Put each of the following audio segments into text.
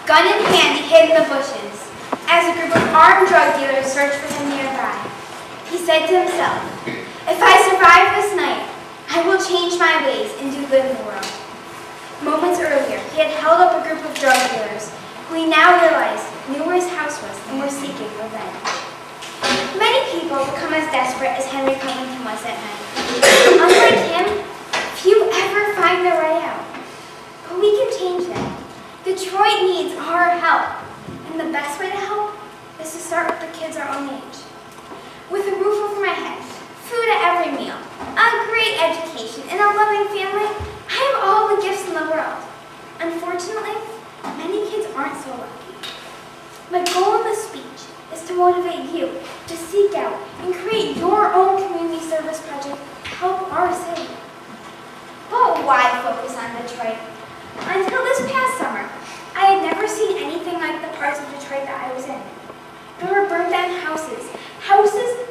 Gun in hand, he hid in the bushes, as a group of armed drug dealers searched for him nearby. He said to himself, "If I survive this night, I will change my ways and do good in the world." Moments earlier, he had held up a group of drug dealers, who he now realized knew where his house was and were seeking revenge. Many people become as desperate as Henry Covington was that night. Unlike him, few ever find their way out. But we can change that. Detroit needs our help, and the best way to help is to start with the kids our own age. With a roof over my head, food at every meal, a great education, and a loving family, I have all the gifts in the world. Unfortunately, many kids aren't so lucky. My goal in this speech is to motivate you to seek out and create your own community service project to help our city. But why focus on Detroit? Until this past summer, I had never seen anything like the parts of Detroit that I was in. There were burnt down houses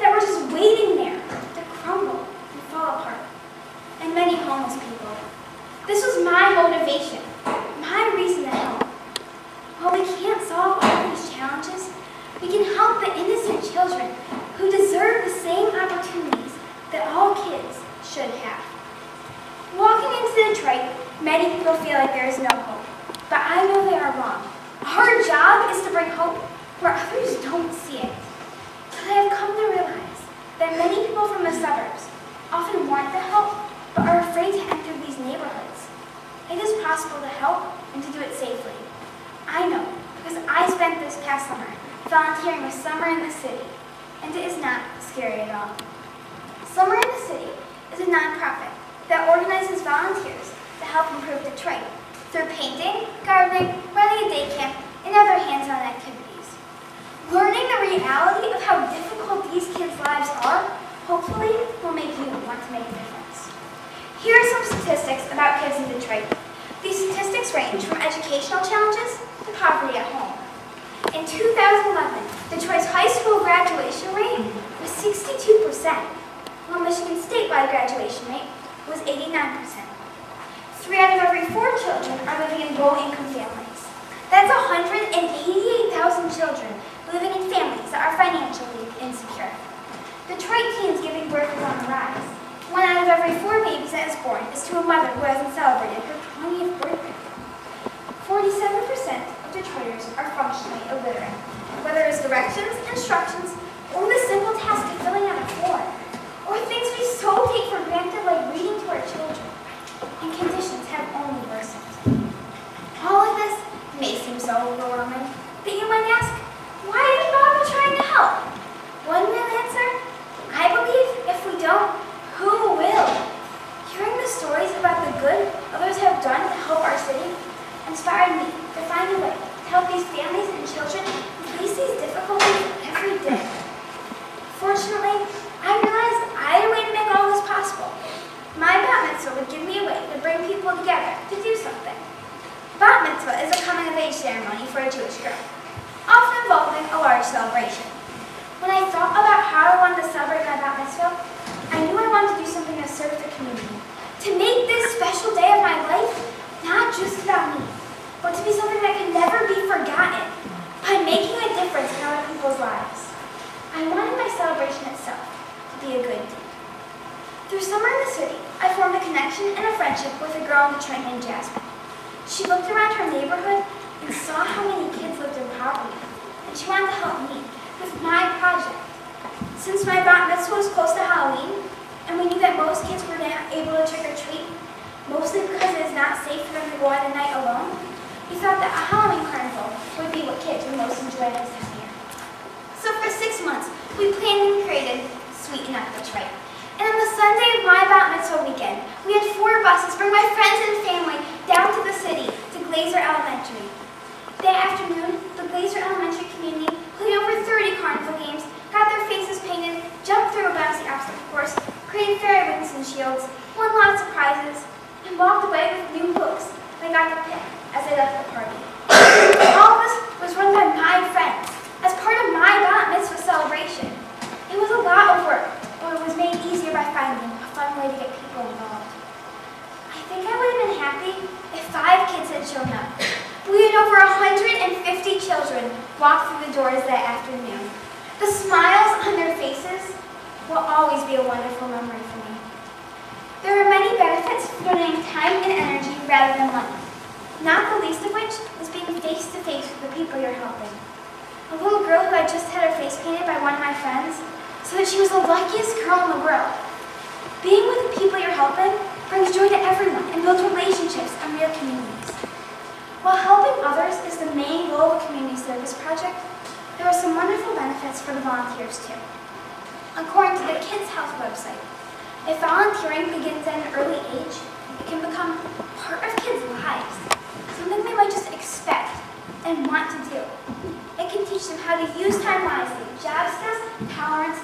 that were just waiting there to crumble and fall apart, and many homeless people. This was my motivation, my reason to help. While we can't solve all these challenges, we can help the innocent children who deserve the same opportunities that all kids should have. Walking into Detroit, many people feel like there is no hope, but I know they are wrong. Our job is to bring hope where others don't see it. But I have come to realize that many people from the suburbs often want the help, but are afraid to enter these neighborhoods. It is possible to help and to do it safely. I know, because I spent this past summer volunteering with Summer in the City, and it is not scary at all. Summer in the City is a nonprofit that organizes volunteers to help improve Detroit through painting, gardening, running a day camp, and other hands-on activities. Learning the reality of how difficult these kids' lives are, hopefully, will make you want to make a difference. Here are some statistics about kids in Detroit. These statistics range from educational challenges to poverty at home. In 2011, Detroit's high school graduation rate was 62%, while Michigan's statewide graduation rate was 89%. 3 out of every 4 children are living in low-income families. That's 188,000 children living in families that are financially insecure. Detroit teens giving birth is on the rise. 1 out of every 4 babies that is born is to a mother who hasn't celebrated her 20th birthday. 47% of Detroiters are functionally illiterate, whether it's directions, instructions, or the simple task of filling out a form, or things we so take for granted like reading to our children. And conditions have only worsened. All of this may seem so overwhelming that you might ask, why is Mama trying to help? One real answer, I believe if we don't, who will? Hearing the stories about the good others have done to help our city inspired me to find a way to help these families and children who face these difficulties every day. Fortunately, I realized I had a way to make all this possible. My bat mitzvah would give me a way to bring people together to do something. Bat mitzvah is a coming-of-age ceremony for a Jewish girl, often involving a large celebration. When I thought about how I wanted to celebrate my bat mitzvah, I knew I wanted to do something to serve the community, to make this special day of my life not just about me, but to be something that can never be forgotten by making a difference in other people's lives. I wanted my celebration itself to be a good deed. Through Summer in the City, I formed a connection and a friendship with a girl in Detroit named Jasmine. She looked around her neighborhood and saw how many kids lived in poverty, and she wanted to help me with my project. Since my bat mitzvah was close to Halloween, and we knew that most kids were not able to trick-or-treat, mostly because it is not safe for them to go out at night alone, we thought that a Halloween carnival would be what kids would most enjoy this time of year. So for 6 months, we planned and created Sweeten Up Detroit. And on the Sunday of my bat mitzvah weekend, we had 4 buses bring my friends and family down to the city to Glazer Elementary. That afternoon, the Glazer Elementary community played over 30 carnival games, got their faces painted, jumped through a bouncy obstacle course, created fairy rings and shields, won lots of prizes, and walked away with new books they got to pick as they left the party. All of this was run by my friends as part of my bat mitzvah celebration. It was a lot of work, happy if 5 kids had shown up. We had over 150 children walk through the doors that afternoon. The smiles on their faces will always be a wonderful memory for me. There are many benefits for donating time and energy rather than money, not the least of which is being face-to-face with the people you're helping. A little girl who had just had her face painted by one of my friends said that she was the luckiest girl in the world. Being with the people you're helping brings joy to everyone and builds relationships and real communities. While helping others is the main goal of a community service project, there are some wonderful benefits for the volunteers too. According to the Kids Health website, if volunteering begins at an early age, it can become part of kids' lives, something they might just expect and want to do. It can teach them how to use time wisely, job skills, tolerance,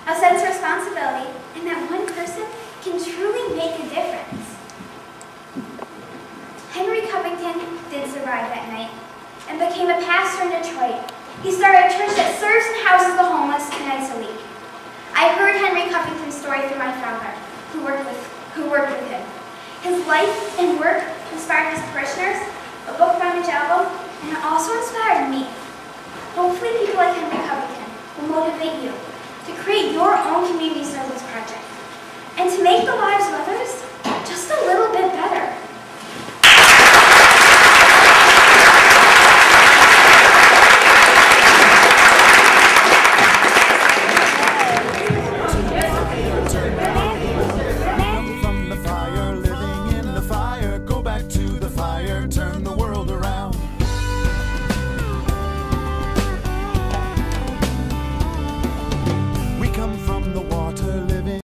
a sense of responsibility, and that one person can truly make a difference. Henry Covington did survive that night and became a pastor in Detroit. He started a church that serves and houses the homeless 2 nights a week. I heard Henry Covington's story through my father, who worked with him. His life and work inspired his parishioners, a book by Mitch Albom, and it also inspired me. Hopefully people like Henry Covington will motivate you to create your own community service project and to make the lives of others just a little bit better.